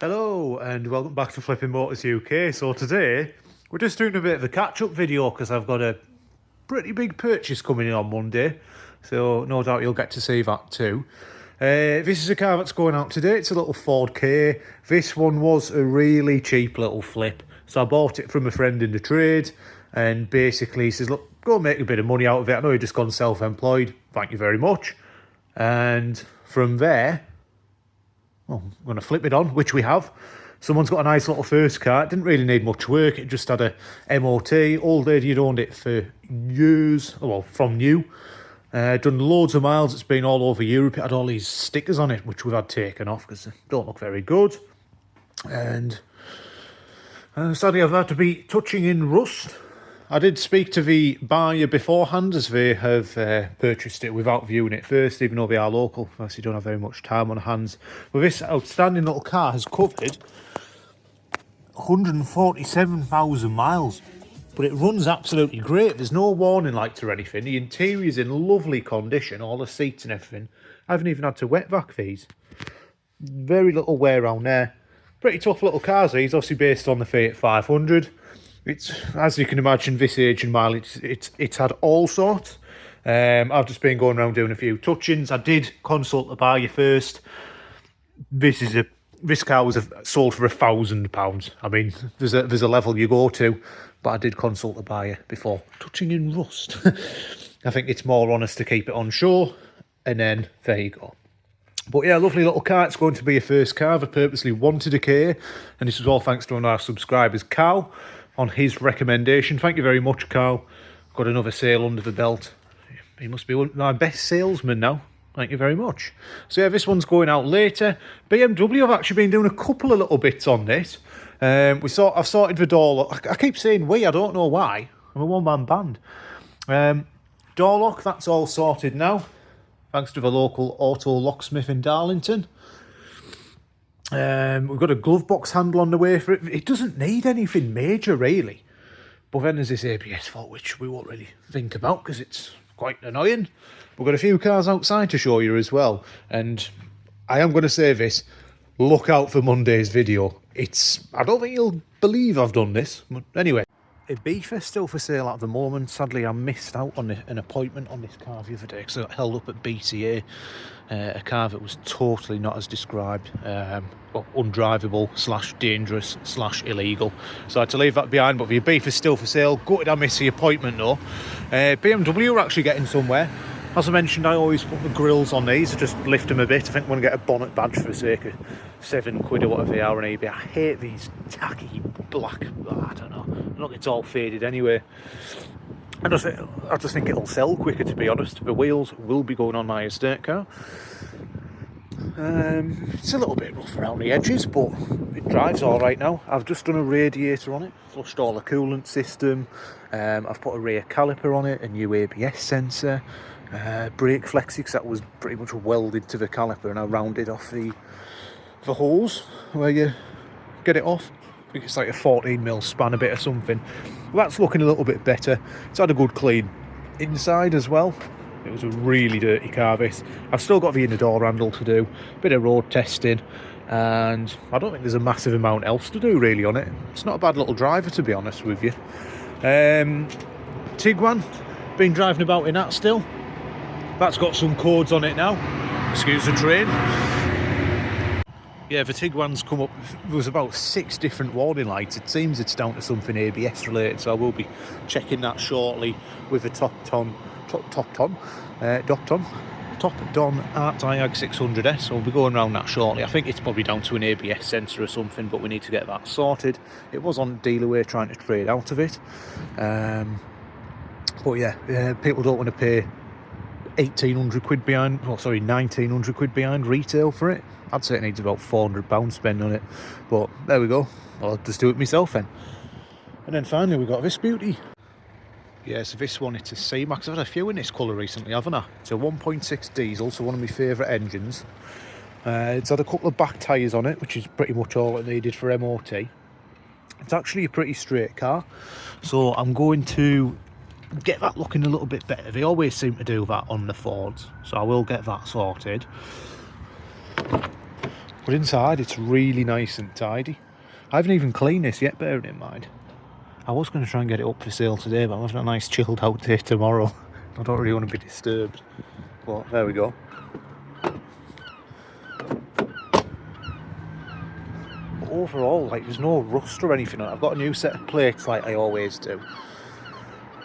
Hello and welcome back to Flipping Motors UK. So today we're just doing a bit of a catch-up video because I've got a pretty big purchase coming in on Monday, so no doubt you'll get to see that too. This is a car that's going out today. It's a little Ford K. This one was a really cheap little flip, so I bought it from a friend in the trade, and basically he says, look, go and make a bit of money out of it. I know you've just gone self-employed, thank you very much. And from there, well, I'm going to flip it on, which we have. Someone's got a nice little first car. It didn't really need much work. It just had a MOT. Old lady had owned it for years, well, from new. Done loads of miles. It's been all over Europe. It had all these stickers on it, which we've had taken off because they don't look very good. And sadly, I've had to be touching in rust. I did speak to the buyer beforehand, as they have purchased it without viewing it first, even though they are local. Obviously don't have very much time on hands. But this outstanding little car has covered 147,000 miles. But it runs absolutely great. There's no warning lights or anything. The interior's in lovely condition, all the seats and everything. I haven't even had to wet vac these. Very little wear around there. Pretty tough little cars, these, obviously based on the Fiat 500. It's, as you can imagine, this age and mileage, it's had all sorts. I've just been going around doing a few touch-ins. I did consult the buyer first. This car was sold for £1,000. I mean, there's a level you go to, but I did consult the buyer before touching in rust. I think it's more honest to keep it on show, and then there you go. But yeah, lovely little car. It's going to be a first car. I purposely wanted a K, and this was all thanks to one of our subscribers, Carl, on his recommendation. Thank you very much, Carl. Got another sale under the belt. He must be one of my best salesmen now. Thank you very much. So yeah, this one's going out later. BMW have actually been doing a couple of little bits on this. I've sorted the door lock. I keep saying we, I don't know why. I'm a one-man band. Door lock, that's all sorted now, thanks to the local auto locksmith in Darlington. We've got a glove box handle on the way for it. It doesn't need anything major, really. But then there's this ABS fault, which we won't really think about because it's quite annoying. We've got a few cars outside to show you as well. And I am going to say this, look out for Monday's video. I don't think you'll believe I've done this. But anyway, Ibiza still for sale at the moment. Sadly, I missed out on an appointment on this car the other day because I got held up at BCA. A car that was totally not as described, undrivable / dangerous / illegal. So I had to leave that behind, but the Ibiza is still for sale. Gutted I missed the appointment though. BMW are actually getting somewhere. As I mentioned, I always put the grills on these, just lift them a bit. I think I'm going to get a bonnet badge for the sake of £7 or whatever they are on eBay. I hate these tacky black, I don't know. Look, it's all faded anyway. I just think it'll sell quicker, to be honest. The wheels will be going on my estate car. It's a little bit rough around the edges, but it drives all right now. I've just done a radiator on it, flushed all the coolant system. I've put a rear caliper on it, a new ABS sensor, brake flexi, that was pretty much welded to the caliper, and I rounded off the hose where you get it off. I think it's like a 14mm spanner bit or something. Well, that's looking a little bit better. It's had a good clean inside as well. It was a really dirty car, this. I've still got the inner door handle to do, a bit of road testing, and I don't think there's a massive amount else to do really on it. It's not a bad little driver, to be honest with you. Tiguan, been driving about in that still. That's got some codes on it now. Excuse the train. Yeah, the Tiguan's come up, there was about 6 different warning lights. It seems it's down to something ABS related, so I will be checking that shortly with the Top Don Art IAG 600S. So we'll be going around that shortly. I think it's probably down to an ABS sensor or something, but we need to get that sorted. It was on dealerway trying to trade out of it. But yeah, people don't want to pay £1,800 behind, £1,900 behind retail for it. I'd say it needs about £400 spent on it, but there we go. I'll just do it myself then. And then finally we got this beauty. Yeah, so this one, it's a C-Max. I've had a few in this colour recently, haven't I? It's a 1.6 diesel, so one of my favourite engines. It's had a couple of back tyres on it, which is pretty much all it needed for MOT. It's actually a pretty straight car, so I'm going to get that looking a little bit better. They always seem to do that on the Fords, so I will get that sorted. But inside it's really nice and tidy. I haven't even cleaned this yet, bearing in mind. I was going to try and get it up for sale today, but I'm having a nice chilled out day tomorrow. I don't really want to be disturbed. But there we go. But overall, like, there's no rust or anything on it. I've got a new set of plates like I always do.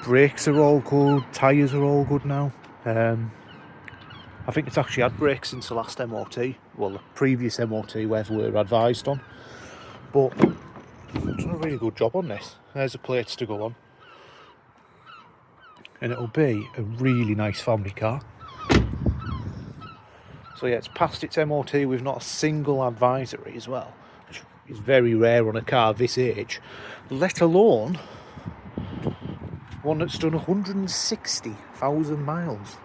Brakes are all good, tyres are all good now. I think it's actually had brakes since the last MOT. Well, the previous MOT, whatever we were advised on. But I've done a really good job on this. There's the plates to go on. And it'll be a really nice family car. So yeah, it's passed its MOT with not a single advisory as well, which is very rare on a car this age, let alone one that's done 160,000 miles.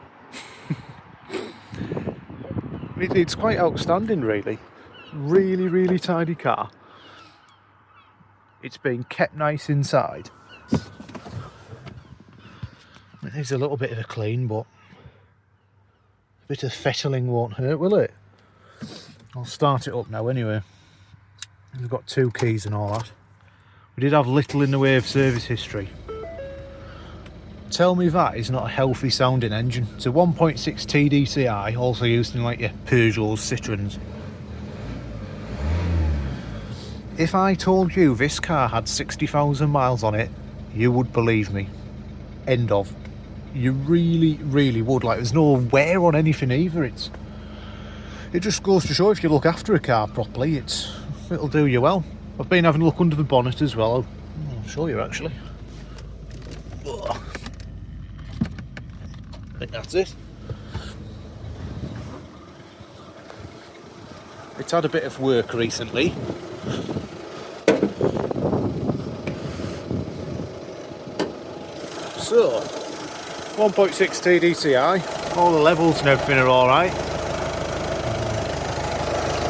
It's quite outstanding, really. Really, really tidy car. It's been kept nice inside. It needs a little bit of a clean, but a bit of fettling won't hurt, will it? I'll start it up now anyway. We've got 2 keys and all that. We did have little in the way of service history. Tell me that is not a healthy sounding engine. It's a 1.6 TDCi, also used in like your Peugeots, Citroens. If I told you this car had 60,000 miles on it, you would believe me. End of. You really, really would. Like, there's no wear on anything either. It just goes to show if you look after a car properly, it'll do you well. I've been having a look under the bonnet as well. I'll show you actually. Ugh. I think that's it. It's had a bit of work recently. So, 1.6 TDCi, all the levels and everything are alright.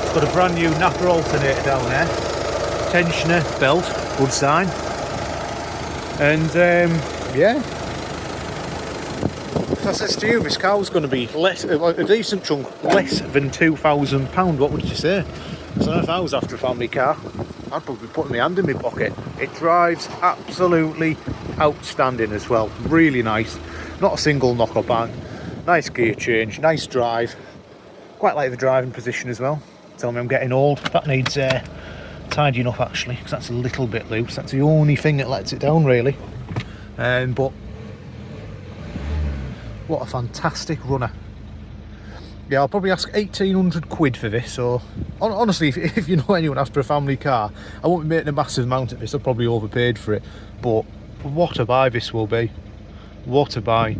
It's got a brand new Napa alternator down there. Tensioner belt, good sign. And yeah. If I says to you this car was going to be a decent chunk less than £2,000, what would you say? So if I was after a family car, I'd probably be putting my hand in my pocket. It drives absolutely outstanding as well. Really nice. Not a single knock or bang. Nice gear change, nice drive. Quite like the driving position as well. Tell me I'm getting old. That needs tidying up actually, because that's a little bit loose. That's the only thing that lets it down really. But what a fantastic runner. Yeah, I'll probably ask 1,800 quid for this. So honestly, if you know anyone after a family car, I won't be making a massive amount of this. I've probably overpaid for it, but what a buy this will be. What a buy.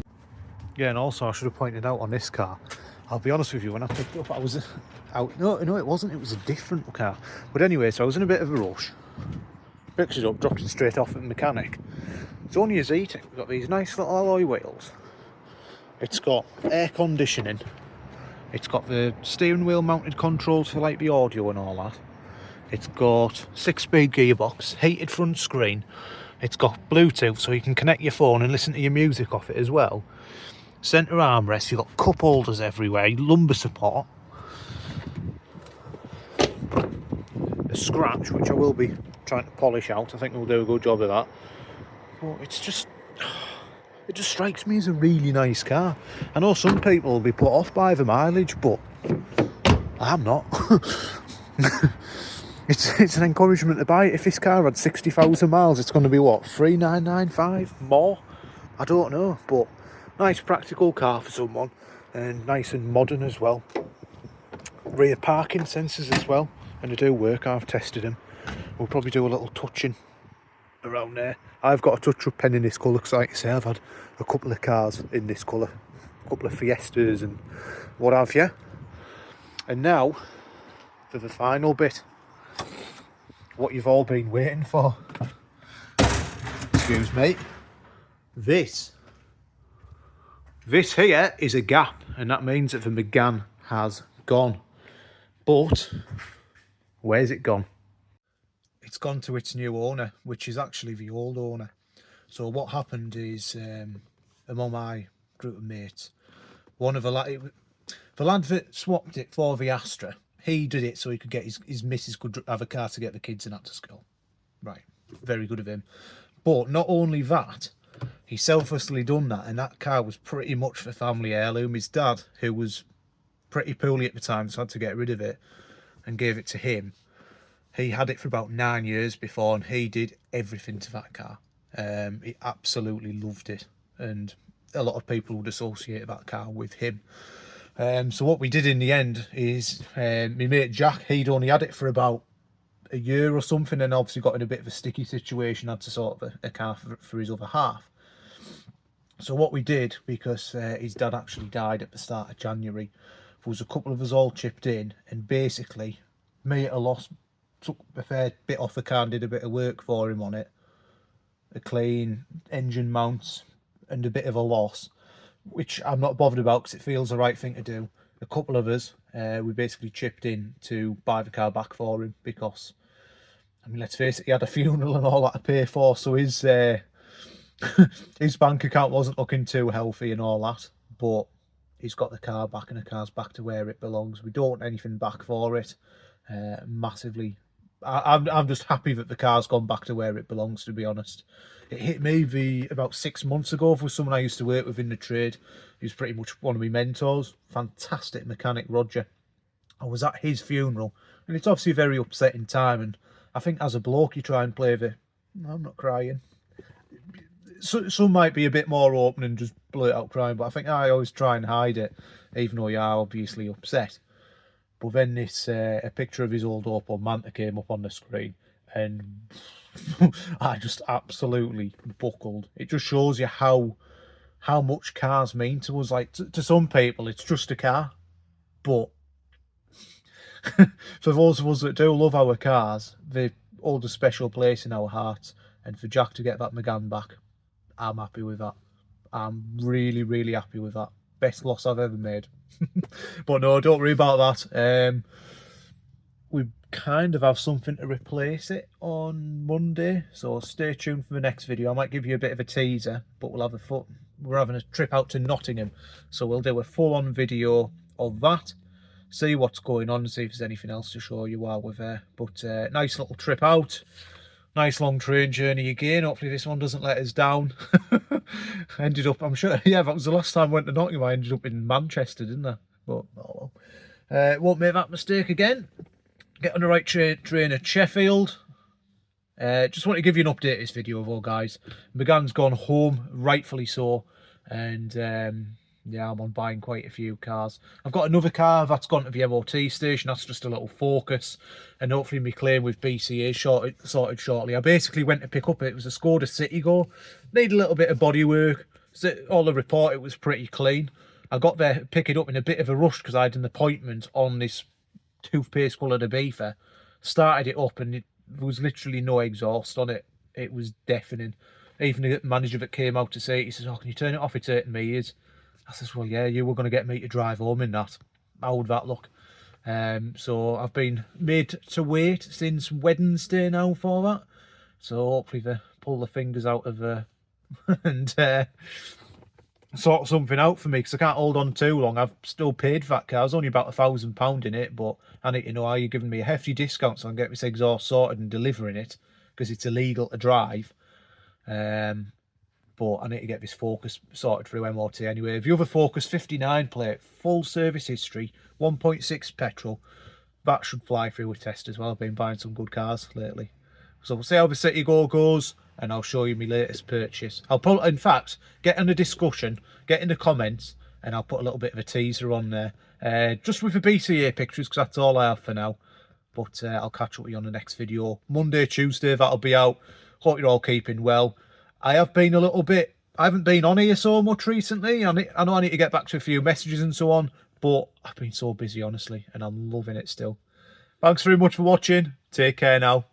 Yeah, and also I should have pointed out on this car, I'll be honest with you, when I picked it up I was out, no it wasn't, it was a different car. But anyway, so I was in a bit of a rush, picked it up, dropped it straight off at the mechanic. It's only a Z-Tech. We've got these nice little alloy wheels. It's got air conditioning. It's got the steering wheel mounted controls for like the audio and all that. It's got 6-speed gearbox, heated front screen. It's got Bluetooth, so you can connect your phone and listen to your music off it as well. Centre armrest, you've got cup holders everywhere, lumbar support. A scratch, which I will be trying to polish out. I think we'll do a good job of that. But it just strikes me as a really nice car. I know some people will be put off by the mileage, but I'm not. It's an encouragement to buy it. If this car had 60,000 miles, it's going to be what, 3,995 more? I don't know, but nice practical car for someone, and nice and modern as well. Rear parking sensors as well, and they do work. I've tested them. We'll probably do a little touching around there. I've got a touch-up pen in this colour because, like I say, I've had a couple of cars in this colour, a couple of Fiestas and what have you. And now for the final bit, what you've all been waiting for. Excuse me. This here is a gap, and that means that the Megane has gone. But where's it gone? It's gone to its new owner, which is actually the old owner. So what happened is, among my group of mates, one of the lad that swapped it for the Astra, He did it so he could get his missus could have a car to get the kids and that to school. Right, very good of him. But not only that, he selflessly done that, and that car was pretty much for family heirloom. His dad, who was pretty poorly at the time, so had to get rid of it and gave it to him. He had it for about 9 years before, and he did everything to that car. He absolutely loved it, and a lot of people would associate that car with him. So what we did in the end is, my mate Jack, he'd only had it for about a year or something, and obviously got in a bit of a sticky situation, had to sort of a car for his other half. So what we did, because his dad actually died at the start of January, was a couple of us all chipped in, and basically me at a loss took a fair bit off the car and did a bit of work for him on it. A clean engine mounts and a bit of a loss, which I'm not bothered about because it feels the right thing to do. A couple of us, we basically chipped in to buy the car back for him because, I mean, let's face it, he had a funeral and all that to pay for, so his his bank account wasn't looking too healthy and all that, but he's got the car back and the car's back to where it belongs. We don't want anything back for it. Massively, I'm just happy that the car's gone back to where it belongs, to be honest. It hit me about 6 months ago with someone I used to work with in the trade. He was pretty much one of my mentors. Fantastic mechanic, Roger. I was at his funeral, and it's obviously a very upsetting time, and I think as a bloke you try and play the, I'm not crying. So, some might be a bit more open and just blurt out crying, but I think I always try and hide it, even though you are obviously upset. But then this a picture of his old Opel Manta came up on the screen, and I just absolutely buckled. It just shows you how much cars mean to us. Like, to some people it's just a car, but for those of us that do love our cars, they hold a special place in our hearts. And for Jack to get that Megane back, I'm happy with that. I'm really, really happy with that. Best loss I've ever made. But no, don't worry about that. We kind of have something to replace it on Monday, so stay tuned for the next video. I might give you a bit of a teaser, but we'll have we're having a trip out to Nottingham, so we'll do a full-on video of that, see what's going on, and see if there's anything else to show you while we're there. But nice little trip out. Nice long train journey again. Hopefully this one doesn't let us down. Ended up, I'm sure, yeah, that was the last time I went to Nottingham. I ended up in Manchester, didn't I? But, oh well. Won't make that mistake again. Get on the right train at Sheffield. Just want to give you an update this video, though, guys. Megane's gone home, rightfully so. And yeah, I'm on buying quite a few cars. I've got another car that's gone to the MOT station. That's just a little Focus, and hopefully my claim with BCA sorted shortly. I basically went to pick up it was a Skoda Citigo. Need a little bit of body work. So all the report, it was pretty clean. I got there to pick it up in a bit of a rush because I had an appointment on this toothpaste coloured Ibiza. Started it up and there was literally no exhaust on it. It was deafening. Even the manager that came out to say it, he says, "Oh, can you turn it off? It's hurting me." I says, "Well, yeah, you were going to get me to drive home in that. How would that look?" So I've been made to wait since Wednesday now for that. So hopefully they pull the fingers out of and sort something out for me, because I can't hold on too long. I've still paid for that car. I was only about £1,000 in it, but I need to know, are you giving me a hefty discount so I can get this exhaust sorted and delivering it, because it's illegal to drive. But I need to get this Focus sorted through MOT anyway. The other Focus 59 plate, full service history, 1.6 petrol. That should fly through a test as well. I've been buying some good cars lately. So we'll see how the Citigo goes, and I'll show you my latest purchase. I'll probably, in fact, get in a discussion, get in the comments, and I'll put a little bit of a teaser on there. Just with the BCA pictures, because that's all I have for now. But I'll catch up with you on the next video. Monday, Tuesday, that'll be out. Hope you're all keeping well. I have been a little bit, I haven't been on here so much recently. I know I need to get back to a few messages and so on, but I've been so busy, honestly, and I'm loving it still. Thanks very much for watching. Take care now.